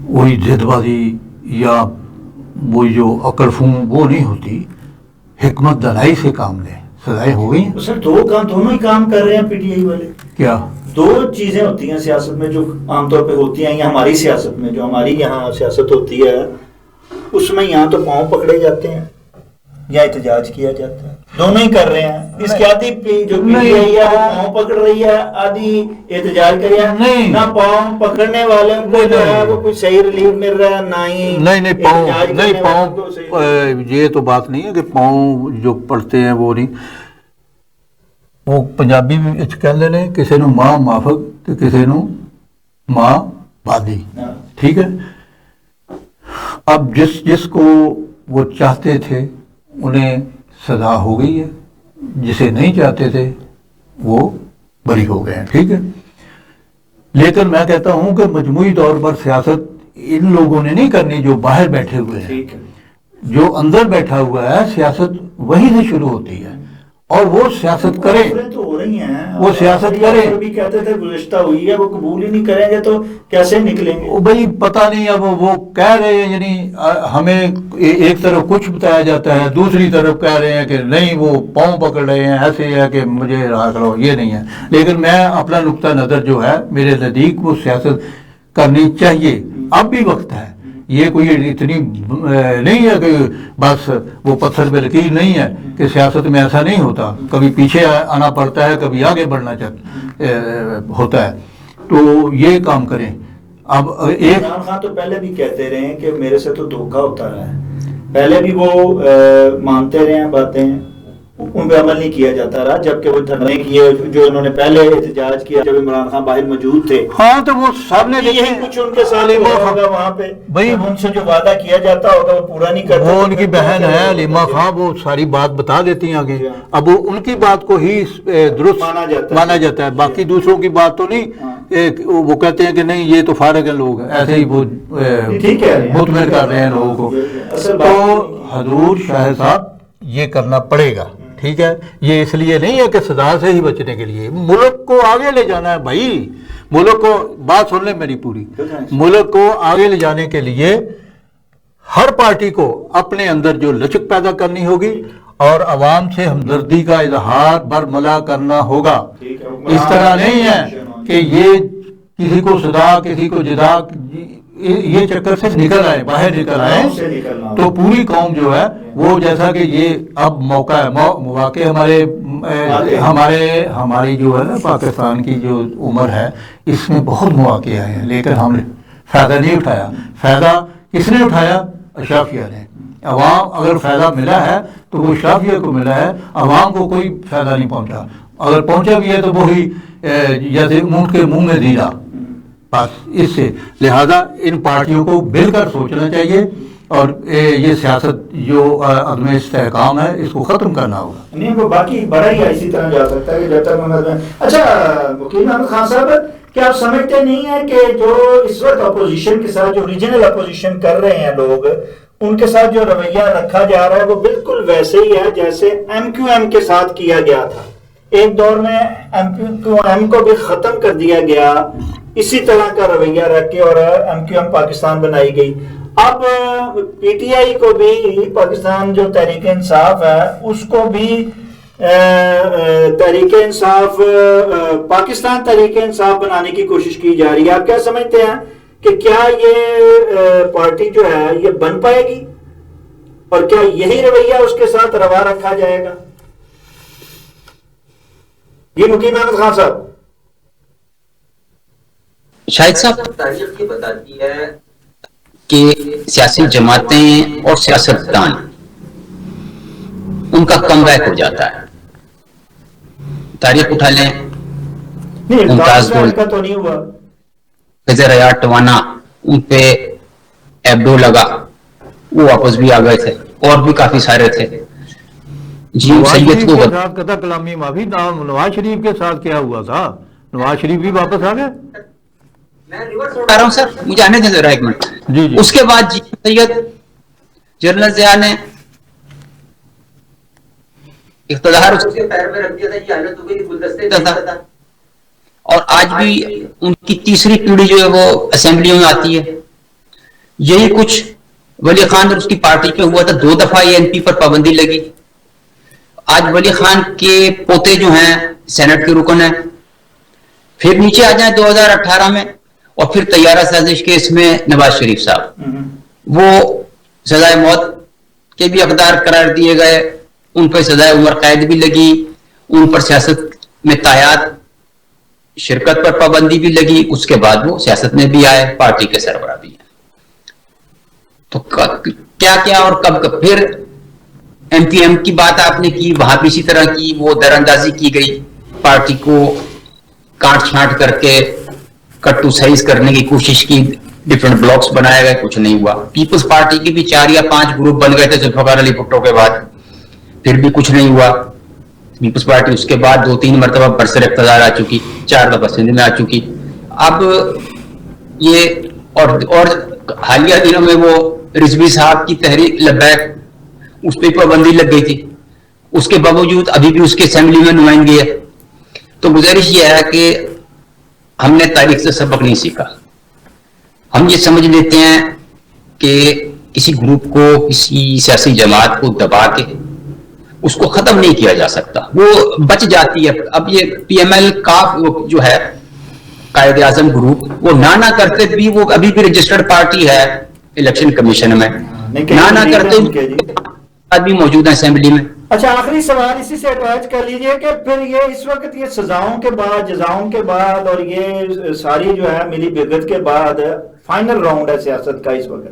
وہی ضد بازی یا وہی جو عقل فون وہ نہیں ہوتی, حکمت دانائی سے کام لیں. سزائیں ہو گئی ہیں سر, دونوں ہی کام کر رہے ہیں پی ٹی آئی والے. کیا 2 چیزیں ہوتی ہیں سیاست میں جو عام طور پہ ہوتی ہیں, یا ہماری سیاست میں جو ہماری یہاں سیاست ہوتی ہے اس میں یہاں تو پاؤں پکڑے جاتے ہیں یا احتجاج کیا جاتا ہے. دونوں ہی کر رہے ہیں. اس کی آدھی جو پی ٹی آئی ہے وہ پاؤں پکڑ رہی ہے, آدھی احتجاج کر رہی ہے. نہ پاؤں پکڑنے والے کو جو ہے وہ کوئی صحیح ریلیف مل رہا ہے, نہ ہی پاؤں. یہ تو بات نہیں ہے کہ پاؤں جو پڑتے ہیں وہ نہیں. وہ پنجابی میں کہتے ہیں کسی نو ماں مافق تو کسی نو ماں بادی. ٹھیک ہے, اب جس کو وہ چاہتے تھے انہیں سزا ہو گئی ہے, جسے نہیں چاہتے تھے وہ بری ہو گئے ہیں. ٹھیک ہے, لیکن میں کہتا ہوں کہ مجموعی طور پر سیاست ان لوگوں نے نہیں کرنی جو باہر بیٹھے ہوئے ہیں. جو اندر بیٹھا ہوا ہے سیاست وہیں سے شروع ہوتی ہے, اور وہ سیاست کریں. تو ہو رہی ہیں, وہ سیاست کریں. بھی کہتے تھے گزشتہ ہوئی ہے, وہ قبول ہی نہیں کریں گے تو کیسے نکلیں گے؟ بھائی پتہ نہیں, اب وہ کہہ رہے ہیں, یعنی ہمیں ایک طرف کچھ بتایا جاتا ہے, دوسری طرف کہہ رہے ہیں کہ نہیں وہ پاؤں پکڑ رہے ہیں, ایسے ہے کہ مجھے رہا کرو, یہ نہیں ہے. لیکن میں اپنا نقطہ نظر جو ہے میرے نزدیک وہ سیاست کرنی چاہیے. اب بھی وقت ہے, یہ کوئی اتنی نہیں ہے کہ بس وہ پتھر پہ لکیر نہیں ہے کہ سیاست میں ایسا نہیں ہوتا, کبھی پیچھے آنا پڑتا ہے, کبھی آگے بڑھنا ہوتا ہے. تو یہ کام کریں. اب عمران خان تو پہلے بھی کہتے رہے ہیں کہ میرے سے تو دھوکہ ہوتا رہا ہے, پہلے بھی وہ مانتے رہے ہیں باتیں, ان پہ عمل نہیں کیا جاتا رہا, جبکہ وہ دھرنے کیے جو انہوں نے پہلے احتجاج کیا جب عمران خان باہر موجود تھے. ہاں تو وہ سامنے یہی کچھ ان کے ساتھ ہوگا وہاں پہ, ان سے جو وعدہ کیا جاتا ہوگا وہ پورا نہیں کرتا. وہ ان کی بہن ہے علیمہ خان, وہ ساری بات بتا دیتی ہیں آگے. اب وہ ان کی بات کو ہی درست مانا جاتا ہے, باقی دوسروں کی بات تو نہیں. وہ کہتے ہیں کہ نہیں یہ تو فارغ ہیں لوگ, ایسے ہی وہ مطمئن کر رہے ہیں لوگوں کو. تو حضور شاہ صاحب یہ کرنا پڑے گا. ٹھیک ہے, یہ اس لیے نہیں ہے کہ سزا سے ہی بچنے کے لیے, ملک کو آگے لے جانا ہے بھائی. ملک کو, بات سن لیں میری پوری, ملک کو آگے لے جانے کے لیے ہر پارٹی کو اپنے اندر جو لچک پیدا کرنی ہوگی اور عوام سے ہمدردی کا اظہار برملا کرنا ہوگا. اس طرح نہیں ہے کہ یہ کسی کو صدا کسی کو جدا یہ چکر سے نکل آئے، باہر نکل آئے، گاؤں سے نکلنا ہوگا۔ تو پوری قوم جو ہے وہ جیسا کہ یہ اب موقع ہے، مواقع ہماری جو ہے نا پاکستان کی جو عمر ہے اس میں بہت مواقع آئے ہیں، لیکن ہم نے فائدہ نہیں اٹھایا۔ فائدہ کس نے اٹھایا؟ اشرافیہ نے۔ عوام اگر فائدہ ملا ہے تو وہ اشرافیہ کو ملا ہے، عوام کو کوئی فائدہ نہیں پہنچا، اگر پہنچا بھی ہے تو وہی جیسے اونٹ کے منہ میں دینا، بس اس سے۔ لہذا ان پارٹیوں کو مل کر سوچنا چاہیے اور یہ سیاست جو عدم استحکام ہے اس کو ختم کرنا ہوگا۔ نہیں وہ باقی بڑا ہی اسی طرح جا سکتا ہے کہ جب تک اچھا وکیل احمد خان صاحب، کیا آپ سمجھتے نہیں ہیں کہ جو اس وقت اپوزیشن کے ساتھ جو ریجنل اپوزیشن کر رہے ہیں لوگ، ان کے ساتھ جو رویہ رکھا جا رہا ہے وہ بالکل ویسے ہی ہے جیسے ایم کیو ایم کے ساتھ کیا گیا تھا؟ ایک دور میں ایم کیو ایم کو بھی ختم کر دیا گیا اسی طرح کا رویہ رکھ کے، اور ایم کیو ایم پاکستان بنائی گئی۔ اب پی ٹی آئی کو بھی، پاکستان جو تحریک انصاف ہے اس کو بھی تحریک انصاف پاکستان تحریک انصاف بنانے کی کوشش کی جا رہی ہے۔ آپ کیا سمجھتے ہیں کہ کیا یہ پارٹی جو ہے یہ بن پائے گی، اور کیا یہی رویہ اس کے ساتھ روا رکھا جائے گا؟ یہ مقیم احمد خان صاحب۔ شاہد صاحب، تاریخ یہ بتاتی ہے کہ سیاسی جماعتیں اور سیاستدان ان کا کم بیک ہو جاتا ہے۔ تاریخ اٹھا لیں، ممتاز گل کا تو نہیں ہوا، خضر حیات ٹوانا، ان پہ ایبڈو لگا، وہ واپس بھی آ گئے تھے، اور بھی کافی سارے تھے۔ جی نواز سید شریف کو کے ساتھ قطع کلامی معافی، نواز شریف کے ساتھ کیا ہوا تھا؟ نواز شریف بھی واپس آ گئے۔ میں ریورس اٹھا رہا ہوں سر، مجھے آنے دیں ذرا ایک منٹ۔ جی جی۔ اس کے بعد جی سید جنرل ضیاء نے اقتدار اس کے پیر میں رکھ دیا تھا، یہ حالت ہو گئی گلدستے کا تھا، اور آج بھی ان کی تیسری پیڑھی جو ہے وہ اسمبلیوں میں آتی ہے۔ یہی کچھ ولی خان اور اس کی پارٹی پہ ہوا تھا، 2 دفعہ یہ این پی پر پابندی لگی۔ آج ولی خان کے پوتے جو ہیں سینٹ کے رکن ہیں، پھر نیچے آ جائیں 2018 میں، اور پھر طیارہ سازش کیس میں نواز شریف صاحب، وہ سزائے موت کے بھی حقدار قرار دیے گئے، ان پر سزائے عمر قید بھی لگی، ان پر سیاست میں تایاد شرکت پر پابندی بھی لگی، اس کے بعد وہ سیاست میں بھی آئے، پارٹی کے سربراہ بھی ہیں۔ تو کیا کیا اور کب کب؟ پھر ایم پی ایم کی بات آپ نے کی، وہاں بھی اسی طرح کی وہ در اندازی کی گئی، پارٹی کو کاٹ چھانٹ کر کے کٹ ٹو سائز کرنے کی کوشش کی، ڈفرنٹ بلاکس بنائے گئے، کچھ نہیں ہوا۔ پیپلز پارٹی کے بھی 4 یا 5 گروپ بن گئے تھے ذوالفقار علی بھٹو کے بعد، پھر بھی کچھ نہیں ہوا۔ پیپلز پارٹی اس کے بعد 2-3 مرتبہ برسر اقتدار آ چکی، 4 دفعہ سندھ میں آ چکی۔ اب یہ اور حالیہ دنوں میں وہ رضوی صاحب کی تحریک لبیک، اس پہ پابندی لگ گئی تھی، اس کے باوجود ابھی بھی اس کے اسمبلی میں نمائندگی ہے۔ تو گزارش یہ ہے کہ ہم نے تاریخ سے سبق نہیں سیکھا۔ ہم یہ سمجھ لیتے ہیں کہ کسی گروپ کو، کسی سیاسی جماعت کو دبا کے اس کو ختم نہیں کیا جا سکتا، وہ بچ جاتی ہے۔ اب یہ پی ایم ایل کاف جو ہے قائد اعظم گروپ، وہ نہ کرتے بھی، وہ ابھی بھی رجسٹرڈ پارٹی ہے الیکشن کمیشن میں، نہ کرتے بھی موجود ہیں اسمبلی میں۔ اچھا آخری سوال اسی سے اٹیچ کر لیجئے کہ پھر یہ اس وقت یہ سزاؤں کے بعد، جزاؤں کے بعد، اور یہ ساری جو ہے ملی بھگت کے بعد فائنل راؤنڈ ہے سیاست کا اس وقت،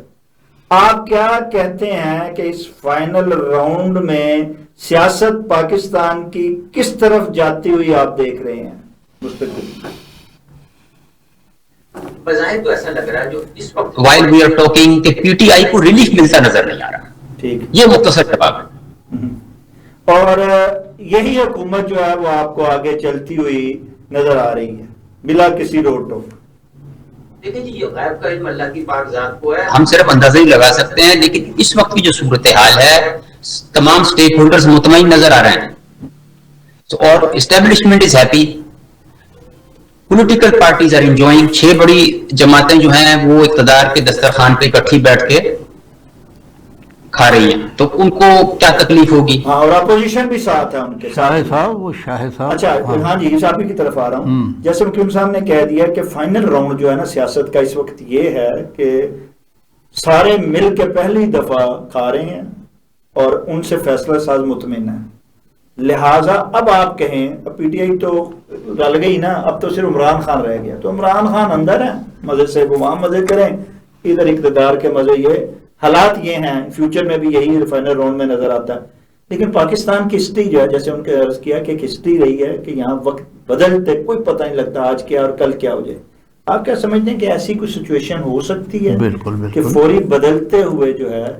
آپ کیا کہتے ہیں کہ اس فائنل راؤنڈ میں سیاست پاکستان کی کس طرف جاتی ہوئی آپ دیکھ رہے ہیں مستقبل؟ بظاہر تو ایسا لگ رہا ہے جو اس وقت وائل وی آر ٹاکنگ کہ پی ٹی آئی کو ریلیف ملتا نظر نہیں آ رہا۔ ٹھیک، یہ مختصر جواب ہے۔ اور یہی حکومت جو ہے وہ آپ کو آگے چلتی ہوئی نظر آ رہی ہے بلا کسی روک ٹوک؟ دیکھیں جی، یہ غیب کا علم اللہ کی پاک ذات کو ہے، ہم صرف اندازہ ہی لگا سکتے ہیں، لیکن اس وقت کی جو صورتحال ہے تمام سٹیک ہولڈرز مطمئن نظر آ رہے ہیں، اور establishment is happy, political parties are enjoying. 6 بڑی جماعتیں جو ہیں وہ اقتدار کے دسترخوان پہ اکٹھی بیٹھ کے کھا رہی ہیں تو ان کو کیا تکلیف ہوگی؟ ہاں، اور اپوزیشن بھی ساتھ ہے ان کے شاہ صاحب، وہ شاہ صاحب. اچھا ہاں جی، صاحب کی طرف آ رہا ہوں. جیسے وکیل صاحب نے کہہ دیا کہ فائنل راؤنڈ جو ہے نا سیاست کا اس وقت یہ ہے کہ سارے مل کے پہلی دفعہ کھا رہے ہیں اور ان سے فیصلہ ساز مطمئن ہے. لہٰذا اب آپ کہیں پی ٹی آئی تو رل گئی نا، اب تو صرف عمران خان رہ گیا، تو عمران خان اندر ہے، مزے سے وہ وہاں مزے کریں، ادھر اقتدار کے مزے. یہ حالات یہ ہیں، فیوچر میں بھی یہی فائنل راؤنڈ میں نظر آتا ہے. لیکن پاکستان کی ہسٹری جو ہے، جیسے ان کے عرض کیا کہ ایک ہسٹری رہی ہے کہ یہاں وقت بدلتے کوئی پتہ نہیں لگتا آج کیا اور کل کیا ہو جائے. آپ کیا سمجھتے ہیں کہ ایسی کوئی سچویشن ہو سکتی ہے؟ بالکل بالکل. کہ فوری بدلتے ہوئے جو ہے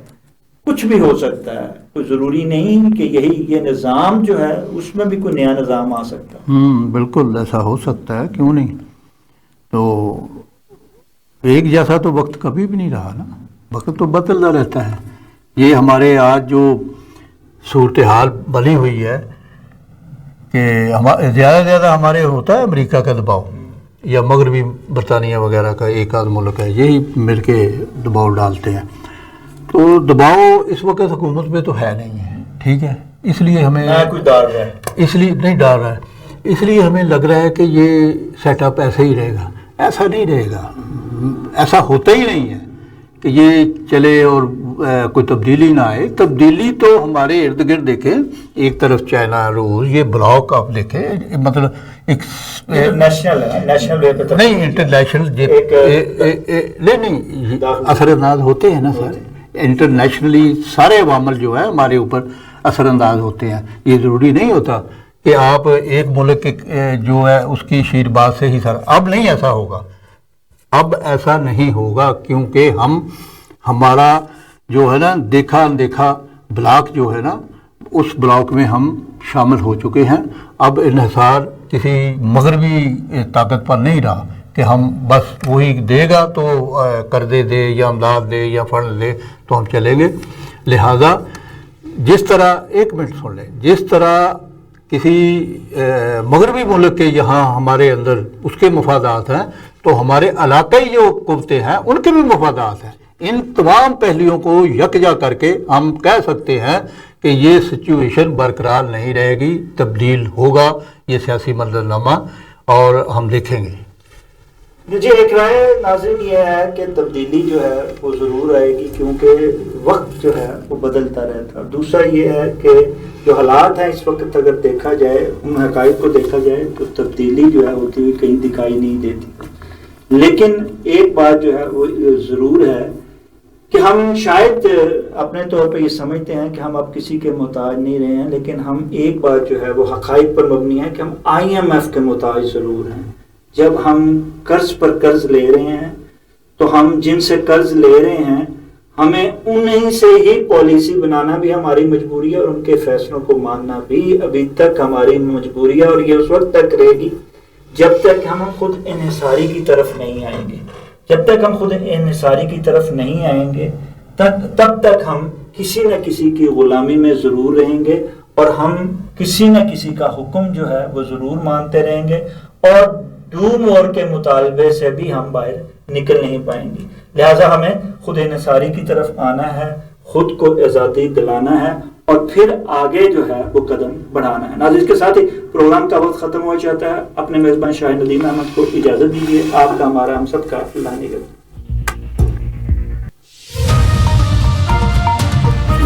کچھ بھی ہو سکتا ہے، کوئی ضروری نہیں کہ یہ نظام جو ہے اس میں بھی کوئی نیا نظام آ سکتا ہے. بالکل ایسا ہو سکتا ہے، کیوں نہیں. تو ایک جیسا تو وقت کبھی بھی نہیں رہا نا، وقت تو بدلتا رہتا ہے. یہ ہمارے آج جو صورتحال بنی ہوئی ہے کہ زیادہ سے زیادہ ہمارے ہوتا ہے امریکہ کا دباؤ یا مغربی برطانیہ وغیرہ کا ایک آدھ ملک ہے، یہی مل کے دباؤ ڈالتے ہیں. تو دباؤ اس وقت حکومت پہ تو ہے نہیں ہے، ٹھیک ہے، اس لیے ہمیں کوئی ڈال رہا ہے، اس لیے نہیں ڈال رہا ہے، اس لیے ہمیں لگ رہا ہے کہ یہ سیٹ اپ ایسے ہی رہے گا. ایسا نہیں رہے گا، ایسا ہوتا ہی نہیں ہے کہ یہ چلے اور کوئی تبدیلی نہ آئے. تبدیلی تو ہمارے ارد گرد دیکھیں، ایک طرف چائنا، روس، یہ بلاک آپ دیکھیں، مطلب ایک نیشنل وے پہ نہیں انٹرنیشنل نہیں اثر انداز ہوتے ہیں نا سر. انٹرنیشنلی سارے عوامل جو ہے ہمارے اوپر اثر انداز ہوتے ہیں. یہ ضروری نہیں ہوتا کہ آپ ایک ملک جو ہے اس کی شیر باز سے ہی سر. اب نہیں ایسا ہوگا، اب ایسا نہیں ہوگا، کیونکہ ہمارا جو ہے نا دیکھا اندیکھا بلاک جو ہے نا، اس بلاک میں ہم شامل ہو چکے ہیں. اب انحصار کسی مغربی طاقت پر نہیں رہا کہ ہم بس وہی دے گا تو قرضے دے یا امداد دے یا فنڈ دے تو ہم چلیں گے. لہذا جس طرح، ایک منٹ سن لیں، جس طرح کسی مغربی ملک کے یہاں ہمارے اندر اس کے مفادات ہیں، تو ہمارے علاقائی جو قوتیں ہیں ان کے بھی مفادات ہیں. ان تمام پہلوؤں کو یکجا کر کے ہم کہہ سکتے ہیں کہ یہ سچویشن برقرار نہیں رہے گی، تبدیل ہوگا یہ سیاسی منظرنامہ، اور ہم دیکھیں گے. جی، ایک رائے ناظرین یہ ہے کہ تبدیلی جو ہے وہ ضرور آئے گی، کیونکہ وقت جو ہے وہ بدلتا رہتا ہے. دوسرا یہ ہے کہ جو حالات ہیں اس وقت اگر دیکھا جائے، ان حقائق کو دیکھا جائے، تو تبدیلی جو ہے ہوتی ہوئی کہیں دکھائی نہیں دیتی. لیکن ایک بات جو ہے وہ ضرور ہے کہ ہم شاید اپنے طور پہ یہ سمجھتے ہیں کہ ہم اب کسی کے محتاج نہیں رہے ہیں، لیکن ہم ایک بات جو ہے وہ حقائق پر مبنی ہے کہ ہم IMF کے محتاج ضرور ہیں. جب ہم قرض پر قرض لے رہے ہیں تو ہم جن سے قرض لے رہے ہیں ہمیں انہیں سے ہی پالیسی بنانا بھی ہماری مجبوری ہے، اور ان کے فیصلوں کو ماننا بھی ابھی تک ہماری مجبوری ہے. اور یہ اس وقت تک رہے گی جب تک ہم خود انحصاری کی طرف نہیں آئیں گے. جب تک ہم خود انحصاری کی طرف نہیں آئیں گے تب تک ہم کسی نہ کسی کی غلامی میں ضرور رہیں گے، اور ہم کسی نہ کسی کا حکم جو ہے وہ ضرور مانتے رہیں گے، اور دور اور کے مطالبے سے بھی ہم باہر نکل نہیں پائیں گے. لہٰذا ہمیں خود انحصاری کی طرف آنا ہے، خود کو آزادی دلانا ہے، اور پھر آگے جو ہے وہ قدم بڑھانا ہے. ناظرین، اس کے ساتھ ہی پروگرام کا وقت ختم ہو جاتا ہے. اپنے میزبان شاہ ندیم احمد کو اجازت دیجیے. آپ کا ہمارا ہم سب کا اللہ نگہبان.